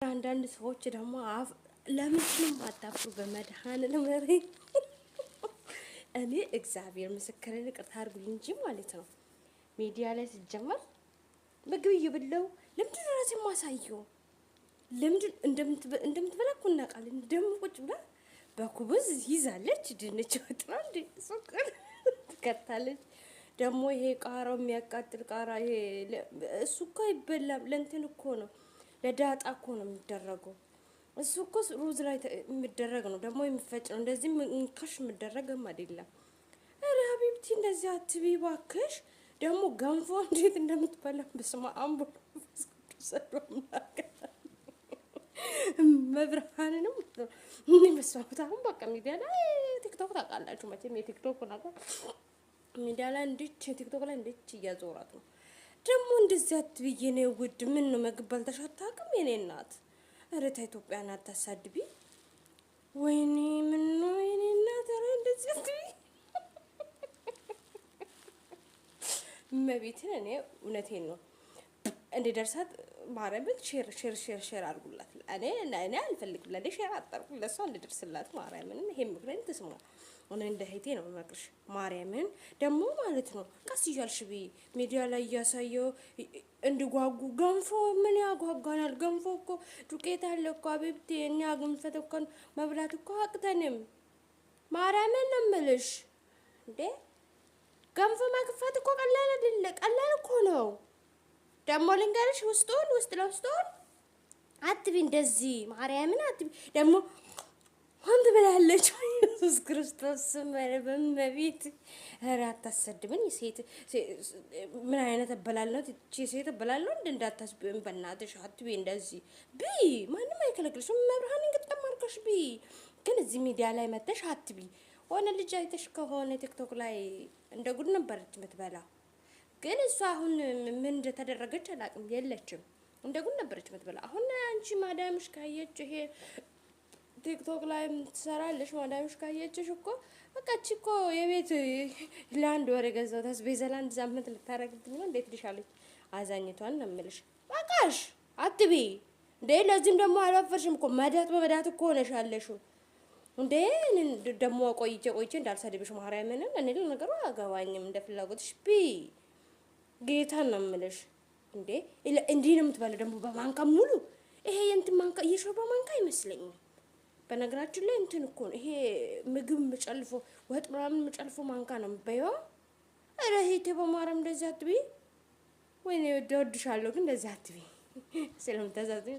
አንዳንድ ሰዎች ደግሞ ለምንም አታፍሩ በመድኃኒዓለም እኔ እግዚአብሔር ምስክሬን ይቅርታ አድርጉልኝ እንጂ ማለት ነው። ሚዲያ ላይ ሲጀመር ምግብ እየበላሁ ለምንድን ነው ራሴን የማሳየው? ለምንድን እንደምትበላ እኮ እናውቃለን። ደግሞ ቁጭ ብላ በኩብዝ ይዛለች፣ ድንች ወጥ ነው እንደ ሱቅር ትከታለች። ደግሞ ይሄ ቃራው የሚያቃጥል ቃራ ይሄ እሱ እኮ አይበላም። ለእንትን እኮ ነው ለዳጣ እኮ ነው የሚደረገው። እሱ እኮ ሩዝ ላይ የሚደረግ ነው፣ ደግሞ የሚፈጭ ነው። እንደዚህ ከሽ የሚደረግም አይደለም። ኧረ ሀቢብቲ እንደዚህ አትቢ እባክሽ። ደግሞ ገንፎ እንዴት እንደምትበላ በስመ አብ ወመንፈስ ቅዱስ መብርሃንንም እኔ መስዋዕት አሁን በቃ ሚዲያ ላይ ቲክቶክ ታውቃላችሁ መቼም የቲክቶክ ነገር ሚዲያ ላይ እንዴት ቲክቶክ ላይ እንዴት እያዞራት ነው። ደግሞ እንደዚህ አትብዬ ነው ውድ። ምን ነው ምግብ በልተሽ አታውቅም የኔ እናት? ኧረ ተይ ኢትዮጵያን አታሳድቢ። ወይኔ ምን ነው የኔ እናት? ኧረ እንደዚህ አትብዬ መቤትን እኔ እውነቴን ነው እንዲደርሳት ማርያምን ሼር አድርጉላት። እኔ አልፈልግም ለኔ ሼር አጣርጉ ለሷ እንድደርስላት ማርያምን። ይሄ ምክንያት ተስማ እኔ እንደ ሄቴ ነው መቅርሽ ማርያምን። ደግሞ ማለት ነው ቀስ እያልሽ ሚዲያ ላይ እያሳየው እንዲጓጉ። ገንፎ ምን ያጓጓናል? ገንፎ እኮ ዱቄት አለ እኮ አቤብቴ። እኛ ገንፈት እኮ መብላት እኮ አቅተንም ማርያምን ነው የምልሽ እንዴ። ገንፎ መክፈት እኮ ቀላል አይደለ፣ ቀላል እኮ ነው። ደግሞ ልንገርሽ ውስጥ ለውስጡን አትቢ እንደዚህ ማርያምን አትቢ። ደግሞ አንተ ብላለች ኢየሱስ ክርስቶስ በመቤት ኧረ አታሰድብኝ። ሴት ምን አይነት አበላልነት እቺ ሴት አበላልነው እንዳታስብኝ በእናትሽ አትቢ እንደዚህ ቢ። ማንም አይከለክልሽም። መብርሃንን ግጥም አድርገሽ ቢ። ግን እዚህ ሚዲያ ላይ መተሽ አትቢ። ሆነ ልጅ አይተሽ ከሆነ ቲክቶክ ላይ እንደ ጉድ ነበረች የምትበላ። ግን እሷ አሁን ምን እንደተደረገች አላውቅም። የለችም እንደ ጉድ ነበረች የምትበላ። አሁን አንቺ ማዳምሽ ካየች ይሄ ቲክቶክ ላይ ትሰራለሽ፣ ማዳምሽ ካየችሽ እኮ በቃ እቺ እኮ የቤት ለአንድ ወር የገዛው አስቤዛ ለአንድ ሳምንት ልታረግብኝ ነው እንዴት ልሻለች? አዛኝቷን ነው የምልሽ። በቃሽ አትቢ እንዴ። ለዚህም ደግሞ አላፈርሽም እኮ መዳት በመዳት እኮ ሆነሽ ያለሽው እንዴ። ደግሞ ቆይቼ እንዳልሰድብሽ ማርያምን። እኔ ለነገሩ አገባኝም እንደ ፍላጎትሽ ቢ። ጌታን ነው የምልሽ እንዴ። እንዲህ ነው የምትበለው ደግሞ በማንካ ሙሉ። ይሄ የእንትን ማንካ እየሾርባ ማንካ አይመስለኝም። በነገራችን ላይ እንትን እኮ ነው ይሄ ምግብ ምጨልፎ ወጥ ምናምን ምጨልፎ ማንካ ነው የምትበይው። ኧረ ሄቴ በማርያም እንደዚህ አትቢ። ወይኔ ወድሻለሁ ግን እንደዚህ አትቢ ስለምታዛዝኝ